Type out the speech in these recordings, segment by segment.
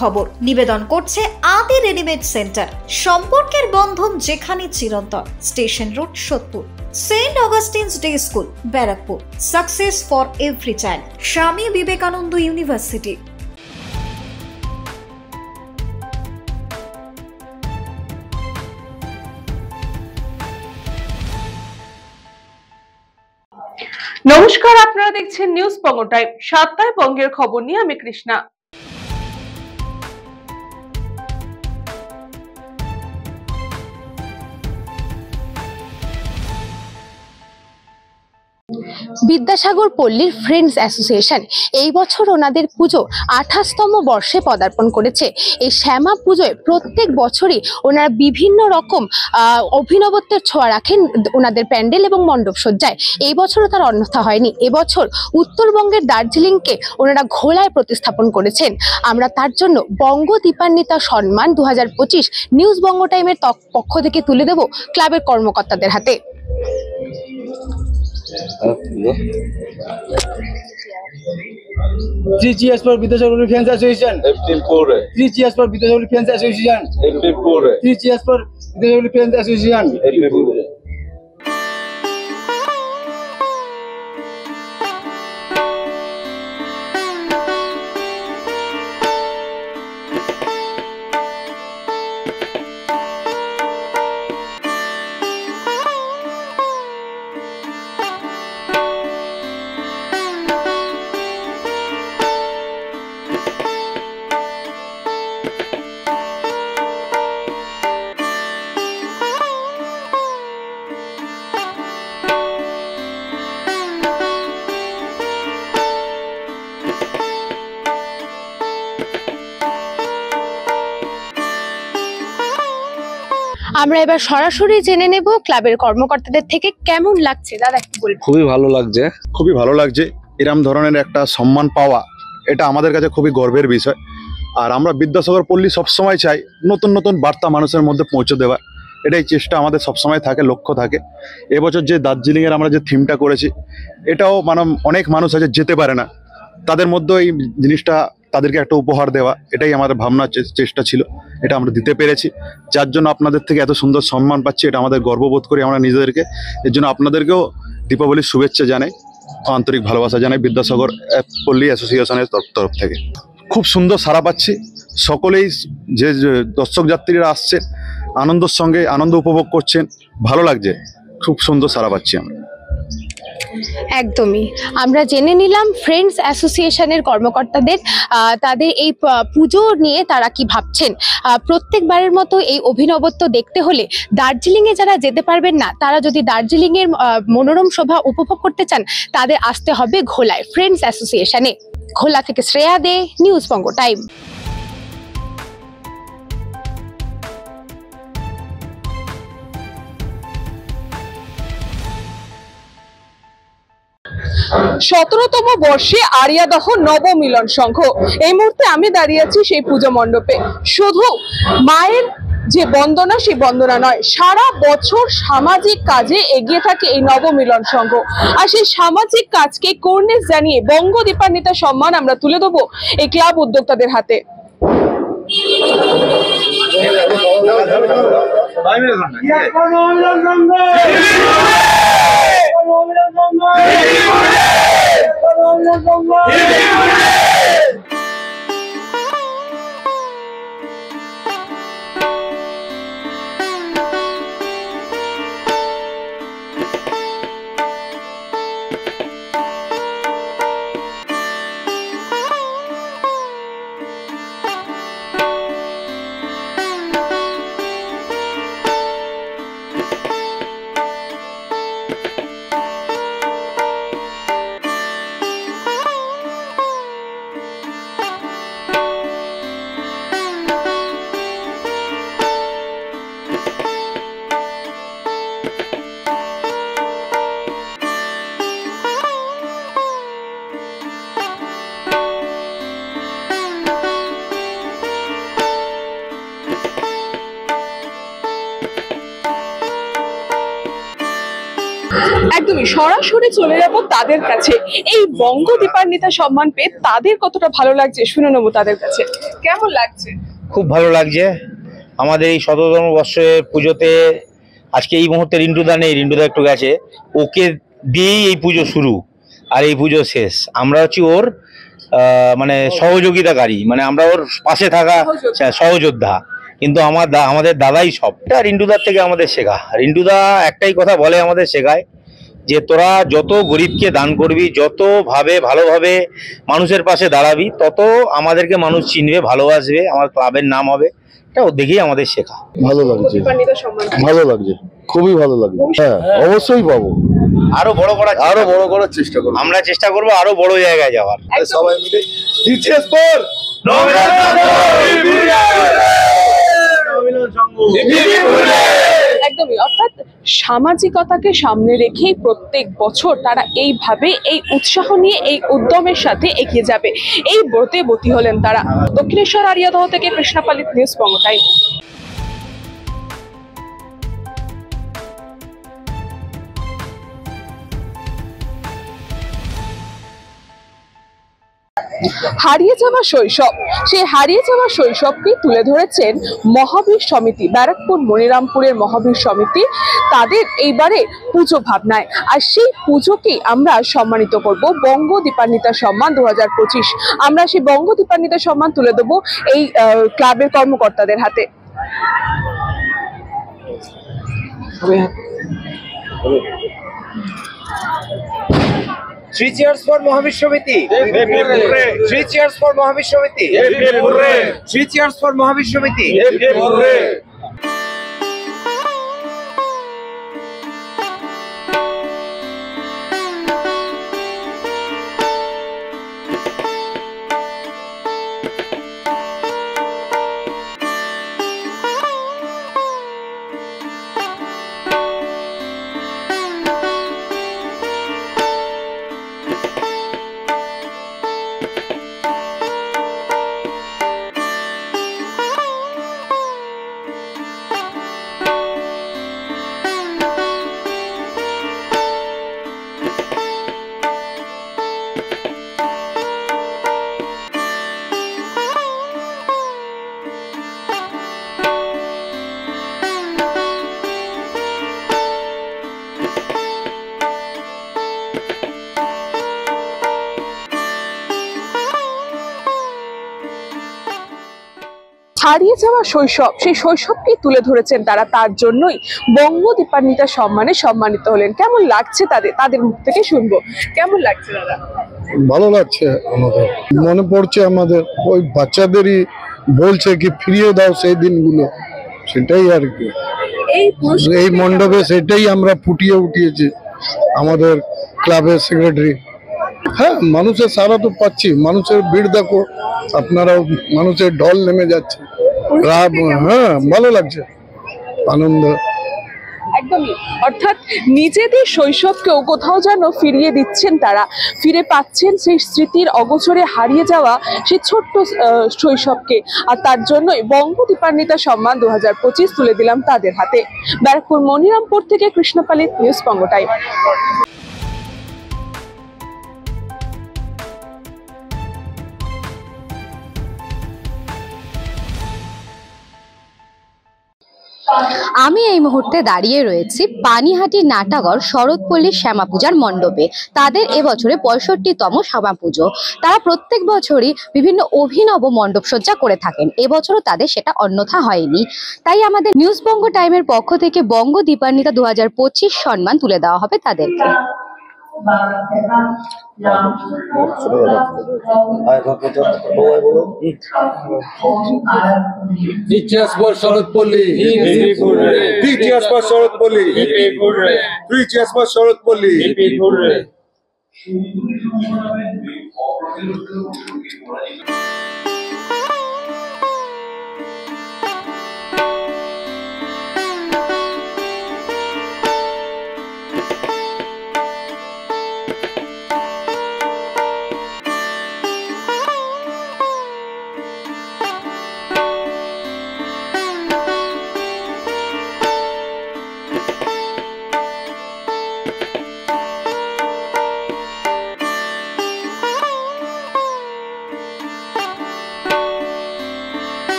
খবর নিবেদন করছে আদি রেডিমেড সেন্টার। সম্পর্কের বন্ধন যেখানে চিরন্তন। Station road, Sodepur. Saint Augustine's day school, Barrackpore. Success for every child, Swami Vivekananda university. নমস্কার, আপনারা দেখছেন নিউজ বঙ্গ টাইম। সাতটায় বঙ্গের খবর নিয়ে আমি কৃষ্ণা। বিদ্যাসাগর পল্লীর ফ্রেন্ডস অ্যাসোসিয়েশন এই বছর ওনাদের পুজো 28তম বর্ষে পদার্পণ করেছে। এই শ্যামা পুজোয় প্রত্যেক বছরই ওনারা বিভিন্ন রকম অভিনবত্বের ছোঁয়া রাখেন ওনাদের প্যান্ডেল এবং মণ্ডপ সজ্জায়। এই বছরও তার অন্যথা হয়নি। এবছর উত্তরবঙ্গের দার্জিলিংকে ওনারা ঘোলায় প্রতিস্থাপন করেছেন। আমরা তার জন্য বঙ্গ দীপান্বিতা সম্মান 2025 নিউজ বঙ্গ টাইমের পক্ষ থেকে তুলে দেব ক্লাবের কর্মকর্তাদের হাতে। 3 cheers for Vidyasagar Fans Association. 3 cheers for Vidyasagar Fans Association. 3 cheers for Vidyasagar Fans Association. আমরা এবার সরাসরি জেনে নেব ক্লাবের কর্মকর্তাদের থেকে কেমন লাগছে। দাদা একটু বলুন। খুবই ভালো লাগছে এরম ধরনের একটা সম্মান পাওয়া, এটা আমাদের কাছে খুবই গর্বের বিষয়। আর আমরা বিদ্যাসাগর পল্লী সবসময় চাই নতুন নতুন বার্তা মানুষের মধ্যে পৌঁছে দেওয়া, এটাই চেষ্টা আমাদের সবসময় থাকে, লক্ষ্য থাকে। এবছর যে দার্জিলিংয়ের আমরা যে থিমটা করেছি, এটাও অনেক মানুষ আছে যেতে পারে না, তাদের মধ্যে এই জিনিসটা তাদেরকে একটা উপহার দেওয়া, এটাই আমাদের ভাবনার চেষ্টা ছিল। এটা আমরা দিতে পেরেছি, যার জন্য আপনাদের থেকে এত সুন্দর সম্মান পাচ্ছি, এটা আমাদের গর্ববোধ করি আমরা নিজেদেরকে। এর জন্য আপনাদেরকেও দীপাবলির শুভেচ্ছা জানাই, আন্তরিক ভালোবাসা জানাই বিদ্যাসাগর পল্লী অ্যাসোসিয়েশনের তরফ থেকে। খুব সুন্দর সাড়া পাচ্ছি, সকলেই যে দর্শক যাত্রীরা আসছেন আনন্দের সঙ্গে আনন্দ উপভোগ করছেন, ভালো লাগছে, খুব সুন্দর সাড়া পাচ্ছি আমরা। একদমই আমরা জেনে নিলাম ফ্রেন্ডস অ্যাসোসিয়েশনের কর্মকর্তাদের তাদের এই পুজো নিয়ে তারা কি ভাবছেন। প্রত্যেকবারের মতো এই অভিনবত্ব দেখতে হলে দার্জিলিংয়ে যারা যেতে পারবেন না, তারা যদি দার্জিলিংয়ের মনোরম শোভা উপভোগ করতে চান, তাদের আসতে হবে ঘোলায় ফ্রেন্ডস অ্যাসোসিয়েশনে। ঘোলা থেকে শ্রেয়া দে, নিউজ বঙ্গ টাইম। সতেরোতম বর্ষে আরিয়াদহ নবমিলন সংঘ। এই মুহূর্তে আমি দাঁড়িয়ে আছি সেই পুজো মণ্ডপে। শুধু মায়ের যে বন্দনা, সেই বন্দনা নয়, সারা বছর সামাজিক কাজে এগিয়ে থাকে এই নবমিলন সংঘ। আর সেই সামাজিক কাজকে কর্নিশ জানিয়ে বঙ্গ দীপান্বিতা সম্মান আমরা তুলে দেবো এই ক্লাব উদ্যোক্তাদের হাতে। একদমই সরাসরি চলে যাব তাদের কাছে। এই বঙ্গ দীপান্বিতা সম্মান পেয়ে তাদের কতটা ভালো লাগছে শুনে নেবো তাদের কাছে। কেমন লাগছে? খুব ভালো লাগছে। আমাদের এই ১৭তম বর্ষের পুজোতে আজকে এই মুহূর্তে রিন্টুদা নেই, রিন্টুদা একটু গেছে, ওকে দিয়েই এই পুজো শুরু আর এই পুজো শেষ। আমরা হচ্ছি ওর মানে সহযোগিতাকারী, মানে আমরা ওর পাশে থাকা সহযোদ্ধা, কিন্তু আমাদের দাদাই সব। এটা রিন্টুদার থেকে আমাদের শেখা। রিন্টুদা একটাই কথা বলে, আমাদের শেখায় যে তোরা যত গরিবকে দান করবি, যত ভালোভাবে মানুষের পাশে দাঁড়াবি, তত আমাদেরকে মানুষ চিনবে, ভালোবাসবে, আমার ক্লাবের নাম হবে। এটা ও দেখেই আমাদের শেখা। ভালো লাগছে, ভালো লাগছে, খুবই ভালো লাগছে। হ্যাঁ, অবশ্যই পাবো। আরো বড় করার চেষ্টা করবো। আমরা চেষ্টা করবো আরো বড় জায়গায় যাওয়ার। সবাই মিলে একদমই, অর্থাৎ সামাজিকতাকে সামনে রেখেই প্রত্যেক বছর তারা এইভাবে এই উৎসাহ নিয়ে এই উদ্যমের সাথে এগিয়ে যাবে, এই ব্রতে বতী হলেন তারা। দক্ষিণেশ্বর আরিয়াদহ থেকে কৃষ্ণাপালিত, নিউজ বঙ্গ টাইম। হারিয়ে যাওয়া শৈশব, সেই হারিয়ে যাওয়া শৈশবকে তুলে ধরেছেন মহাবীর সমিতি, ব্যারাকপুর মনিরামপুরের মহাবীর সমিতি তাদের এইবারে পুজো ভাবনায়। আর সেই পুজোকেই আমরা সম্মানিত করব বঙ্গ দীপান্বিতা সম্মান 2025। আমরা সেই বঙ্গ দীপান্বিতা সম্মান তুলে দেবো এই ক্লাবের কর্মকর্তাদের হাতে। Three cheers for Mahavir Samiti. Three cheers for Mahavir Samiti. Three cheers for Mahavir Samiti. হারিয়ে যাওয়া শৈশব, সেই শৈশবকে তুলে ধরেছেন তারা, তার জন্যই বঙ্গ দীপান্বিতা সম্মানে সম্মানিত হলেন। কেমন লাগছে তাদের মুখ থেকে শুনবো। কেমন লাগছে দাদা? ভালো লাগছে, আমাদের মনে পড়ছে, আমাদের ওই বাচ্চাদেরই বলছে কি ফিরিয়ে দাও সেই দিনগুলো, সেটাই আর কি। এই মণ্ডপে সেটাই আমরা ফুটিয়ে উঠিয়েছি আমাদের ক্লাবের সেক্রেটারি। হ্যাঁ, মানুষের সারা তো পাচ্ছি, মানুষের ভিড় দেখো, আপনারাও মানুষের ঢল নেমে যাচ্ছে। হ্যাঁ, ভালো লাগছে, আনন্দ। একদমই, অর্থাৎ নিজেদের শৈশবকেও কোথাও যেন ফিরিয়ে দিচ্ছেন তারা, ফিরে পাচ্ছেন সেই স্মৃতির অগোচরে হারিয়ে যাওয়া সেই ছোট্ট শৈশবকে। আর তার জন্যই বঙ্গ দীপান্বিতা সম্মান 2025 তুলে দিলাম তাদের হাতে। ব্যারাকপুর মনিরামপুর থেকে কৃষ্ণপালিত, নিউজ বঙ্গ টাইম। আমি এই মুহূর্তে দাঁড়িয়ে রয়েছি পানিহাটি নাটাগড় শরৎপল্লী শ্যামা পূজার মণ্ডপে। তাদের এবছরে 65তম শ্যামা পুজো। তারা প্রত্যেক বছরই বিভিন্ন অভিনব মণ্ডপ সজ্জা করে থাকেন, এবছরও তাদের সেটা অন্যথা হয়নি। তাই আমাদের নিউজ বঙ্গ টাইমের পক্ষ থেকে বঙ্গ দীপান্বিতা 2025 সম্মান তুলে দেওয়া হবে তাদেরকে। Teachers for Sharatpalli. Teachers for Sharatpalli. Teachers for Sharatpalli.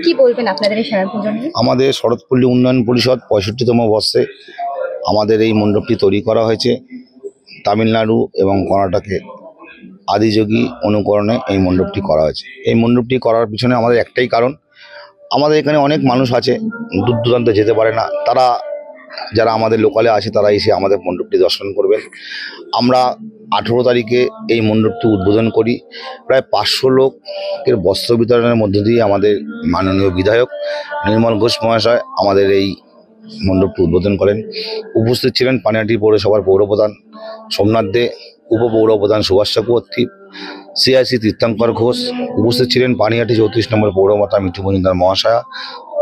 কি বলবেন আপনাদের এই শ্যামা পুজো নিয়ে? আমাদের শরৎপল্লী উন্নয়ন পরিষদ 65তম বর্ষে আমাদের এই মণ্ডপটি তৈরি করা হয়েছে। তামিলনাড়ু এবং কর্ণাটকে আদিযোগী অনুকরণে এই মণ্ডপটি করা হয়েছে। এই মণ্ডপটি করার পিছনে আমাদের একটাই কারণ, আমাদের এখানে অনেক মানুষ আছে দূর দূরান্তে যেতে পারে না, তারা যারা আমাদের লোকালে আছে তারা এসে আমাদের মণ্ডপটি দর্শন করবেন। আমরা 18 তারিখে এই মণ্ডপটি উদ্বোধন করি। প্রায় 500 লোকের বস্ত্র বিতরণের মধ্য দিয়ে আমাদের মাননীয় বিধায়ক নির্মল ঘোষ মহাশয় আমাদের এই মণ্ডপটি উদ্বোধন করেন। উপস্থিত ছিলেন পানিহাটি পৌরসভার পৌরপ্রধান সোমনাথ দে, উপপৌরপ্রধান সুভাষ চক্রবর্তী, সিআইসি তীর্থঙ্কর ঘোষ। উপস্থিত ছিলেন পানিহাটি 34 নম্বর পৌরমাতা মিঠু মজুমদার মহাশয়া।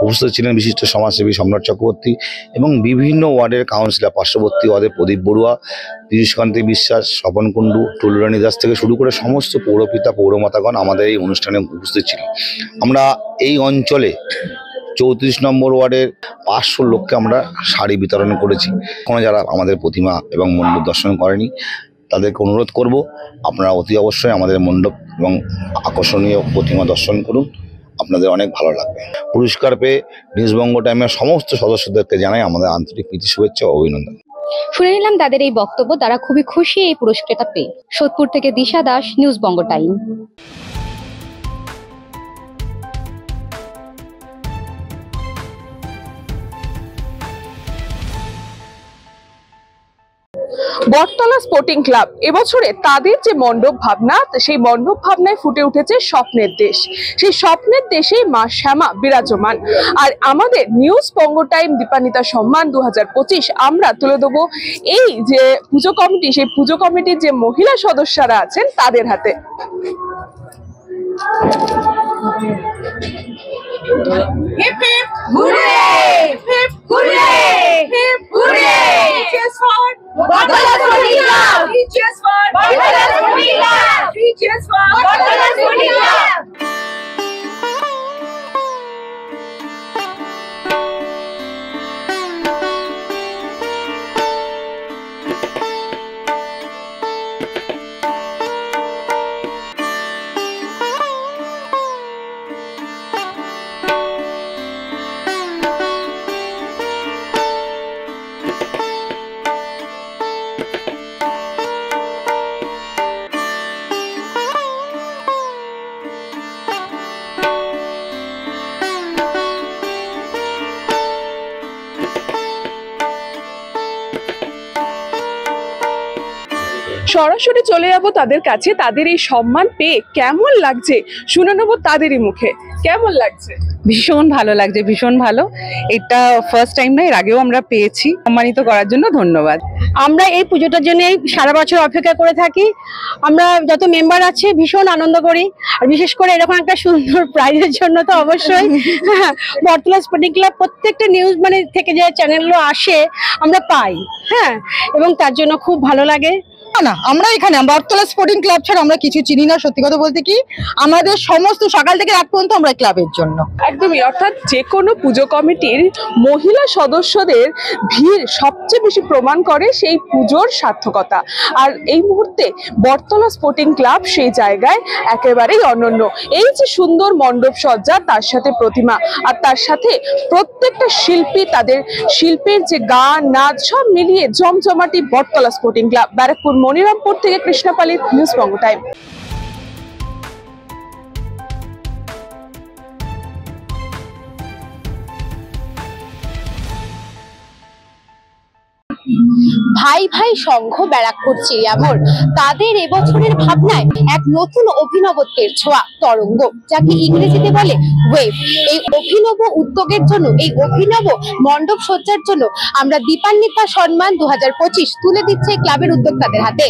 উপস্থিত ছিলেন বিশিষ্ট সমাজসেবী সম্রাট চক্রবর্তী এবং বিভিন্ন ওয়ার্ডের কাউন্সিলর, পার্শ্ববর্তী ওয়ার্ডের প্রদীপ বড়ুয়া, পীযূষকান্তি বিশ্বাস, স্বপন কুণ্ডু, টুলুরানী দাস থেকে শুরু করে সমস্ত পৌরপিতা পৌরমাতাগণ আমাদের এই অনুষ্ঠানে উপস্থিত ছিলেন। আমরা এই অঞ্চলে 34 নম্বর ওয়ার্ডের 500 লোককে আমরা শাড়ি বিতরণ করেছি। এখনো যারা আমাদের প্রতিমা এবং মণ্ডপ দর্শন করেনি তাদেরকে অনুরোধ করব, আপনারা অতি অবশ্যই আমাদের মণ্ডপ এবং আকর্ষণীয় প্রতিমা দর্শন করুন, আপনাদের অনেক ভালো লাগবে। পুরস্কার পেয়ে নিউজবঙ্গ টাইমের সমস্ত সদস্যদেরকে জানাই আমাদের আন্তরিক প্রীতি শুভেচ্ছা ও অভিনন্দন। শুনে নিলাম তাদের এই বক্তব্য, তারা খুবই খুশি এই পুরস্কারটা পেয়ে। সোদপুর থেকে দিশা দাস, নিউজবঙ্গ টাইম। বটতলা স্পোর্টিং ক্লাব এবছরে তাদের যে মণ্ডপ ভাবনা, সেই মণ্ডপ ভাবনায় ফুটে উঠেছে স্বপ্নের দেশ। সেই স্বপ্নের দেশে মা শ্যামা বিরাজমান। আর আমাদের নিউজবঙ্গ টাইম দীপান্বিতা সম্মান 2025 আমরা তুলে দেবো এই যে পুজো কমিটি, সেই পুজো কমিটির যে মহিলা সদস্যরা আছেন তাদের হাতে। Hip hip hooray! Hip hooray! Hip hooray! Cheers for Botala Sporting Club! Cheers for Botala Sporting Club! Cheers for Botala Sporting Club! সরাসরি চলে যাব তাদের কাছে। তাদের এই সম্মান পেয়ে কেমন লাগছে শুনে নেবো তাদেরই মুখে। কেমন লাগছে? ভীষণ ভালো লাগছে, ভীষণ ভালো। এটা ফার্স্ট টাইম না, এর আগেও আমরা পেয়েছি। সম্মানিত করার জন্য ধন্যবাদ। আমরা এই পুজোটার জন্য সারা বছর অপেক্ষা করে থাকি। আমরা যত মেম্বার আছে ভীষণ আনন্দ করি, আর বিশেষ করে এরকম একটা সুন্দর প্রাইজের জন্য তো অবশ্যই বটতলা স্পোর্টিং ক্লাব প্রত্যেকটা নিউজ মানে থেকে যে চ্যানেলগুলো আসে আমরা পাই, হ্যাঁ, এবং তার জন্য খুব ভালো লাগে। না, আমরা এখানে বটতলা স্পোর্টিং ক্লাব ছাড়া আমরা কিছু চিনি না। সত্যি কথা বলতে কি, আমাদের সমস্ত সকাল থেকে রাত পর্যন্ত আমরা ক্লাবের জন্য। একদমই, অর্থাৎ যে কোনো পুজো কমিটির মহিলা সদস্যদের ভিড় সবচেয়ে বেশি প্রমাণ করে সেই পুজোর সার্থকতা। আর এই মুহূর্তে বটতলা স্পোর্টিং ক্লাব সেই জায়গায় একেবারেই অনন্য। এই যে সুন্দর মণ্ডপ সজ্জা, তার সাথে প্রতিমা, আর তার সাথে প্রত্যেকটা শিল্পী তাদের শিল্পের যে গান নাচ সব মিলিয়ে জমজমাটি বটতলা স্পোর্টিং ক্লাব। ব্যারাকপুর মনিরামপুর থেকে কৃষ্ণপালী, নিউজবঙ্গ টাইম। ভাই ভাই সংঘ ব্যারাকপুর চিড়িয়ামোড় তাদের এবছরের ভাবনায় এক নতুন অভিনবত্বের ছোঁয়া তরঙ্গ, যাকে ইংরেজিতে বলে ওয়েভ। এই অভিনব উদ্যোগের জন্য, এই অভিনব মণ্ডপ সজ্জার জন্য আমরা দীপান্বিতা সম্মান 2025 তুলে দিচ্ছে ক্লাবের উদ্যোক্তাদের হাতে।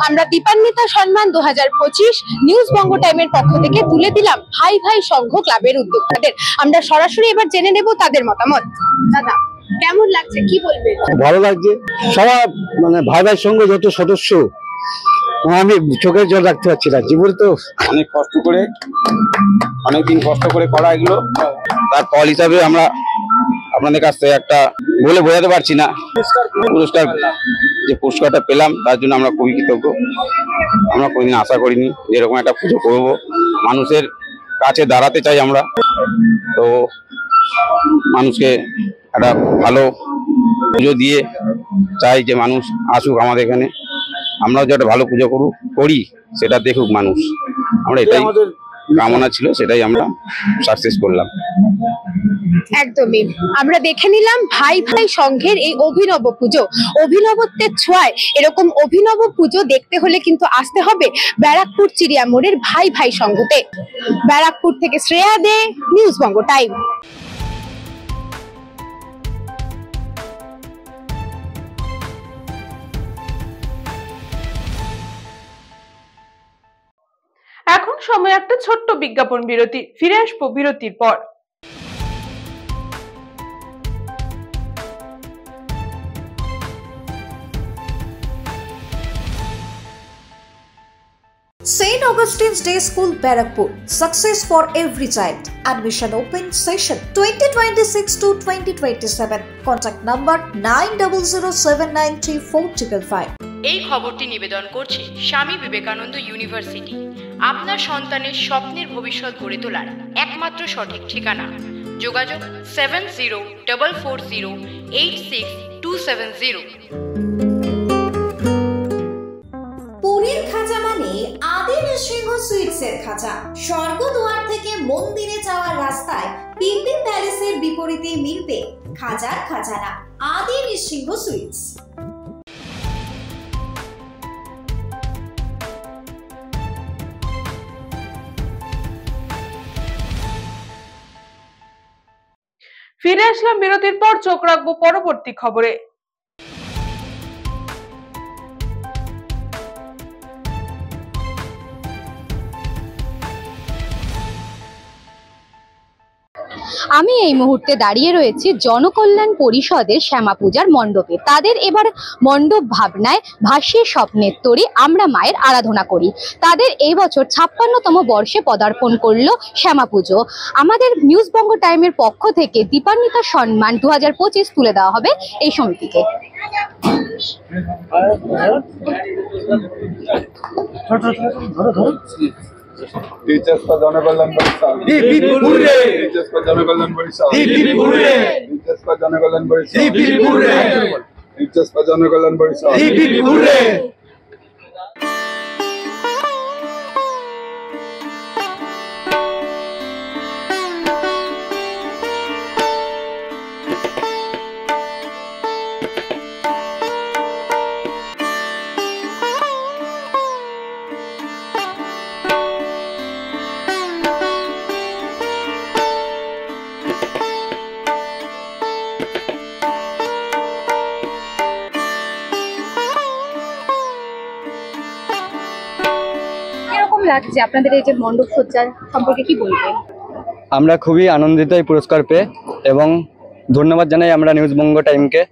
আমরা দীপান্বিতা সম্মান 2025 নিউজ বঙ্গ টাইমের পক্ষ থেকে তুলে দিলাম ভাই ভাই সংঘ ক্লাবের উদ্যোক্তাদের। আমরা সরাসরি এবার জেনে নেব তাদের মতামত। দাদা, কেমন লাগছে, কি বলবেন? ভালো লাগছে। সবার মানে ভাই ভাই সঙ্গে যত সদস্য, আমি চোখের জল রাখতে পারছি না। জীবনে তো অনেক কষ্ট করে, অনেকদিন কষ্ট করে করা এগুলো, তার ফল হিসাবে আমরা আপনাদের কাছ থেকে একটা বলে বোঝাতে পারছি না পুরস্কারটা পেলাম, তার জন্য আমরা খুবই কৃতজ্ঞ। আমরা কোনোদিন আশা করিনি এরকম একটা পুজো করবো, মানুষের কাছে দাঁড়াতে চাই আমরা। তো মানুষকে একটা ভালো পুজো দিয়ে চাই যে মানুষ আসুক আমাদের এখানে, আমরাও যে একটা ভালো পুজো করি সেটা দেখুক মানুষ। আমরা এটাই কামনা ছিল, সেটাই আমরা সাকসেস করলাম। একদমই, আমরা দেখে নিলাম ভাই ভাই সংঘের এই অভিনব পুজো। অভিনবত্বের ছোঁয়ায় এরকম অভিনব পুজো দেখতে হলে কিন্তু আসতে হবে ব্যারাকপুর চিড়িয়া মোড়ের ভাই ভাই সংঘতে। ব্যারাকপুর থেকে শ্রেয়া দে, নিউজ বঙ্গ টাইম। এখন সময় একটা ছোট্ট বিজ্ঞাপন বিরতি, ফিরে আসবো বিরতির পর। St. Augustine's Day School, Barakpur. Success for every child. Admission open session 2026 to 2027. Contact number 9007934555. এই খবরটি নিবেদন করছে স্বামী বিবেকানন্দ ইউনিভার্সিটি। আপনার সন্তানের স্বপ্নের ভবিষ্যৎ গড়ে তোলার একমাত্র সঠিক ঠিকানা। যোগাযোগ 7044086270। পুরীর খাঁচা মানে আদি নৃসিংহ সুইটসের খাঁচা। স্বর্গদুয়ার থেকে মন্দিরে যাওয়ার রাস্তায় পিপি প্যালেসের বিপরীতে মিলবে খাজার খাজানা, আদি নৃসিংহ সুইটস। ফিরে আসলাম বিরতির পর, চোখ রাখবো পরবর্তী খবরে। আমি এই মুহূর্তে দাঁড়িয়ে রয়েছি জনকল্যাণ পরিষদের শ্যামা পূজার মণ্ডপে। তাদের এবার মণ্ডপ ভাবনায় ভাসিয়ে স্বপ্নের তরী আমরা মায়ের আরাধনা করি। তাদের এই বছর 56তম বর্ষে পদার্পণ করলো শ্যামা পুজো। আমাদের নিউজ বঙ্গ টাইমের পক্ষ থেকে দীপান্বিতা সম্মান 2025 তুলে দেওয়া হবে এই সমিতিকে। टीचर्स का जनकल्याण परिषद, टीचर्स का जनकल्याण परिषद, टीचर्स का जनकल्याण परिषद, टीचर्स का जनकल्याण परिषद। লাগছে আপনাদের এই যে মণ্ডপ সজ্জার সম্পর্কে কি বলবেন? আমরা খুবই আনন্দিত এই পুরস্কার পেয়ে এবং ধন্যবাদ জানাই আমরা নিউজ বঙ্গ টাইমকে।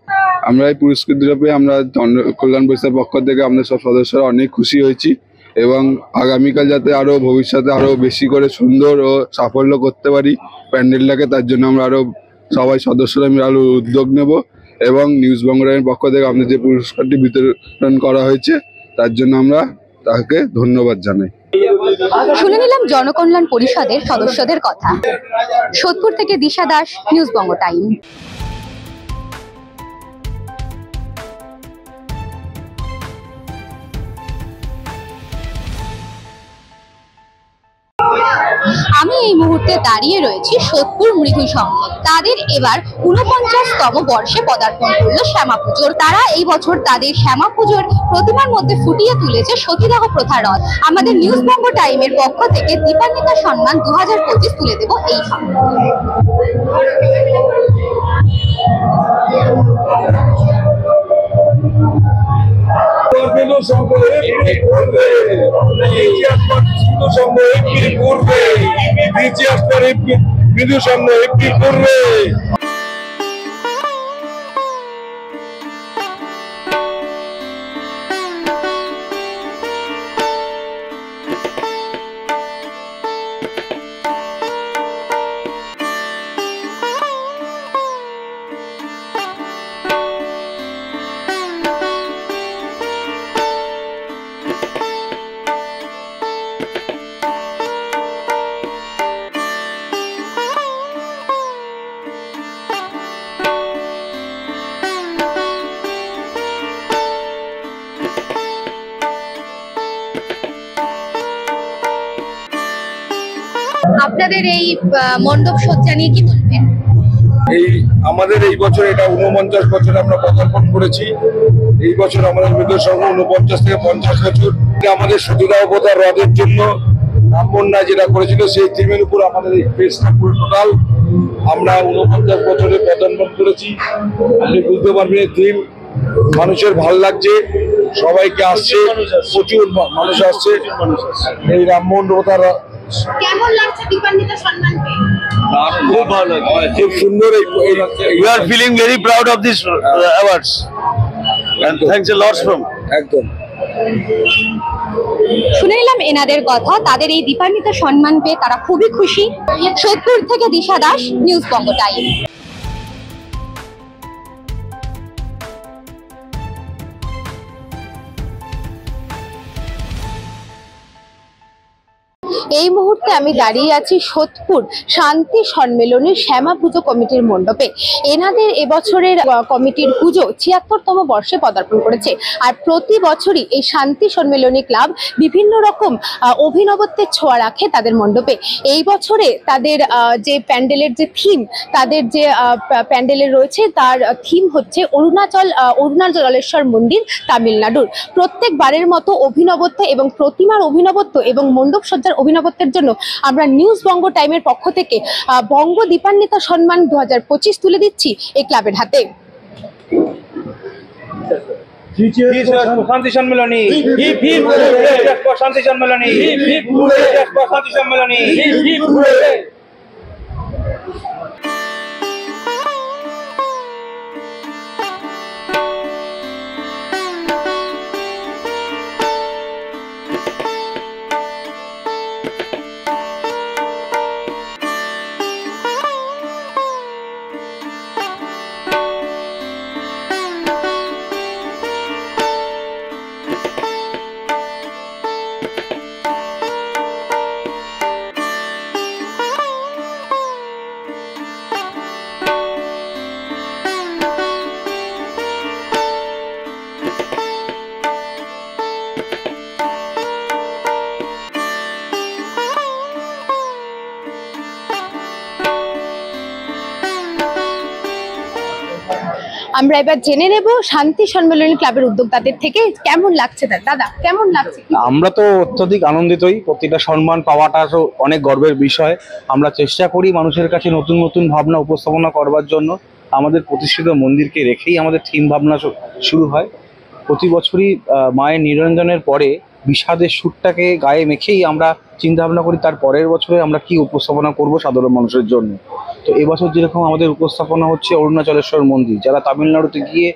আমরা এই পুরস্কার পেয়ে আমরা জনকল্যাণ পরিষদের পক্ষ থেকে আমাদের সব সদস্যরা অনেক খুশি হয়েছি এবং আগামীকাল যাতে আরো ভবিষ্যতে আরো বেশি করে সুন্দর ও সাফল্য করতে পারি প্যান্ডেলটাকে, তার জন্য আমরা আরো সবাই সদস্যরা মিলে আরো উদ্যোগ নেব এবং নিউজ বঙ্গ টাইমের পক্ষ থেকে আমাদের যে পুরস্কারটি বিতরণ করা হয়েছে তার জন্য আমরা তাকে ধন্যবাদ জানাই। শুনে নিলাম জনকল্যাণ পরিষদের সদস্যদের কথা। সোদপুর থেকে দিশা দাস, নিউজ বঙ্গ টাইম। আমি এই মুহূর্তে দাঁড়িয়ে রয়েছি সোদপুর মৃদু সংঘে। তাদের এবার 49তম বর্ষে পদার্পণ করলো শ্যামা পুজোর। তারা এই বছর তাদের শ্যামা পুজোর প্রতিমার মধ্যে ফুটিয়ে তুলেছে সতীদাহ প্রথা রথ। আমাদের নিউজ বঙ্গ টাইমের পক্ষ থেকে দীপান্বিতা সম্মান 2025 তুলে দেব এই সম্মান। আপনাদের এই মণ্ডপ সজ্জা নিয়ে কি বলবেন? আমাদের এই বছর এটা 49 বছর আমরা পদার্পণ করেছি। এই বছর আমাদের মৃদু সংঘ 49 থেকে 50 বছর। আমাদের সতীদাহ প্রথা রদের জন্য ব্রাহ্মণরা যেটা করেছিল সেই থিমের উপর আমাদের এই ফেসটা পুরো টোটাল আমরা 49 বছরে পদার্পণ করেছি। আপনি বুঝতে পারবেন এই থিম মানুষের ভাল লাগছে, সবাইকে আসছে, প্রচুর মানুষ আসছে এই ব্রাহ্মণ প্রথার। কেমন লাগছে দীপান্বিতা সম্মান পেয়ে? খুব ভালো লাগছে, খুব সুন্দর। We are feeling very proud of this awards and thanks a lot from একদম। শুনে নিলাম এনাদের কথা, তাদের এই দীপান্বিতা সম্মান পেয়ে তারা খুবই খুশি। সোদপুর থেকে দিশা দাস, নিউজ বঙ্গ টাইম। এই মুহূর্তে আমি দাঁড়িয়ে আছি সোদপুর শান্তি সম্মেলনের শ্যামা পুজো কমিটির মণ্ডপে। এনাদের এবছরের কমিটির পুজো ৭৬তম বর্ষে পদার্পণ করেছে। আর প্রতি বছরই এই শান্তি সম্মেলনী ক্লাব বিভিন্ন রকম অভিনবত্বের ছোঁয়া রাখে তাদের মণ্ডপে। এই বছরে তাদের যে প্যান্ডেলের যে থিম, তাদের যে প্যান্ডেলের রয়েছে তার থিম হচ্ছে অরুণাচলেশ্বর মন্দির, তামিলনাড়ুর। প্রত্যেকবারের মতো অভিনবত্ব এবং প্রতিমার অভিনবত্ব এবং মণ্ডপ সজ্জার অভিনবত্বের জন্য আমরা নিউজ বঙ্গ টাইমের পক্ষ থেকে বঙ্গ দীপান্বিতা সম্মান 2025 তুলে দিচ্ছি এই ক্লাবের হাতে। শান্তি সম্মেলনী, শান্তি সম্মেলনী, শান্তি সম্মেলনী। আমরা এবার জেনে নেব শান্তি সম্মেলনী ক্লাবের উদ্যোক্তাদের থেকে কেমন লাগছে। দাদা কেমন লাগছে? আমরা তো অত্যধিক আনন্দিতই। প্রত্যেকটা সম্মান পাওয়াটা তো অনেক গর্বের বিষয়। আমরা চেষ্টা করি মানুষের কাছে নতুন নতুন ভাবনা উপস্থাপনা করবার জন্য। আমাদের প্রতিষ্ঠিত মন্দিরকে রেখেই আমাদের থিম ভাবনা শুরু হয়। প্রতি বছরই মায়ের নিরঞ্জনের পরে বিষাদের সুরটাকে গায়ে মেখেই আমরা চিন্তা ভাবনা করি তার পরের বছরে আমরা কি উপস্থাপনা করব সাধারণ মানুষের জন্য। তো এবছর যেরকম আমাদের উপস্থাপনা হচ্ছে অরুণাচলেশ্বর মন্দির। যারা তামিলনাড়ুতে গিয়ে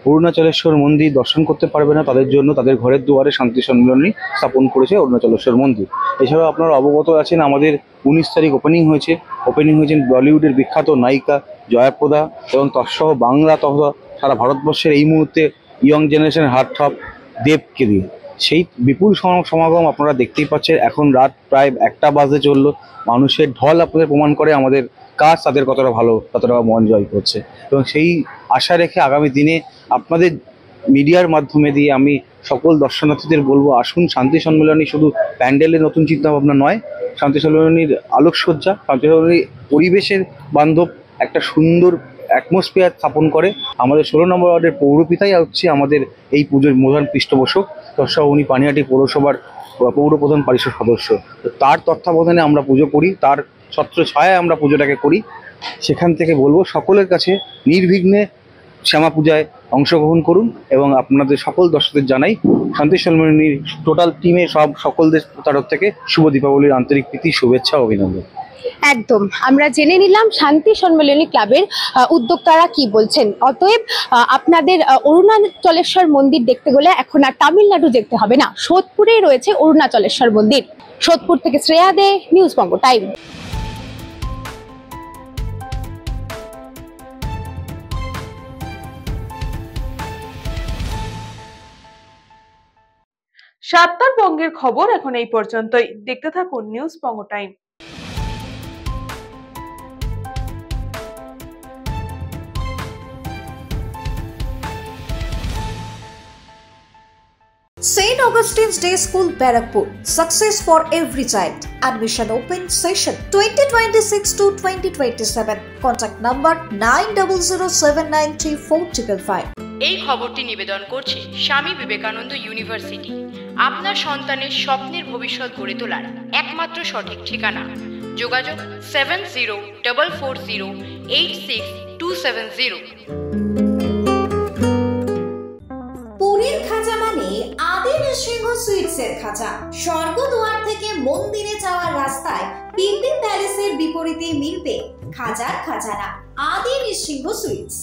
অরুণাচলেশ্বর মন্দির দর্শন করতে পারবে না তাদের জন্য তাদের ঘরের দুয়ারে শান্তি সম্মেলনী স্থাপন করেছে অরুণাচলেশ্বর মন্দির। এছাড়াও আপনারা অবগত আছেন আমাদের 19 তারিখ ওপেনিং হয়েছেন বলিউডের বিখ্যাত নায়িকা জয়াপ্রদা এবং তৎসহ বাংলা তথা সারা ভারতবর্ষের এই মুহূর্তে ইয়ং জেনারেশন হার্টথ্রব দেবকে দিয়ে। সেই বিপুল সমাগম আপনারা দেখতেই পাচ্ছেন। এখন রাত প্রায় 1টা বাজতে চললো। মানুষের ঢল আপনাদের প্রমাণ করে আমাদের কাজ তাদের কতটা ভালো, কতটা মন জয় করছে। এবং সেই আশা রেখে আগামী দিনে আপনাদের মিডিয়ার মাধ্যমে দিয়ে আমি সকল দর্শনার্থীদের বলবো, আসুন শান্তি সম্মেলনী শুধু প্যান্ডেলের নতুন চিন্তাভাবনা নয়, শান্তি সম্মেলনীর আলোকসজ্জা, শান্তি সম্মেলনীর পরিবেশের বান্ধব একটা সুন্দর অ্যাটমসফিয়ার স্থাপন করে। আমাদের 16 নম্বর ওয়ার্ডের পৌরপিতাই হচ্ছে আমাদের এই পুজোর প্রধান পৃষ্ঠপোষক। তৎসহ উনি পানিহাটি পৌরসভার পৌরপ্রধান পরিষদ সদস্য। তার তত্ত্বাবধানে আমরা পুজো করি, তার ছত্রছায়ায় আমরা পুজোটাকে করি। সেখান থেকে বলবো সকলের কাছে নির্বিঘ্নে শ্যামা পূজায় অংশগ্রহণ করুন এবং আপনাদের সকল দর্শকদের জানাই শান্তি সম্মেলনীর টোটাল টিমে সকলদের তরফ থেকে শুভ দীপাবলির আন্তরিক প্রীতি, শুভেচ্ছা, অভিনন্দন। একদম আমরা জেনে নিলাম শান্তি সম্মেলনী ক্লাবের উদ্যোক্তারা কি বলছেন। অতএব আপনাদের অরুণাচলেশ্বর মন্দির দেখতে গেলে এখন আর তামিলনাড়ু যেতে হবে না, সোদপুরেই রয়েছে অরুণাচলেশ্বর মন্দির। সোদপুর থেকে শ্রেয়া দে, নিউজ বঙ্গ টাইম। সাতটার বঙ্গের খবর এখন এই পর্যন্তই। দেখতে থাকুন news Banga time. St. Augustine's Day School, Barakpur. Success for every child. Admission open session 2026 to 2027. Contact number 9007934555. এই খবরটি নিবেদন করছে স্বামী বিবেকানন্দ ইউনিভার্সিটি। আপনার সন্তানের স্বপ্নের ভবিষ্যৎ গড়ে তোলার একমাত্র সঠিক ঠিকানা। যোগাযোগ 7044086270। পুরীর খাঁচা মানে আদি নৃসিংহ সুইটসের খাঁচা। স্বর্গদুয়ার থেকে মন্দিরে যাওয়ার রাস্তায় পিপি প্যালেসের বিপরীতে মিলবে খাজার খাজানা আদি নৃসিংহ সুইটস।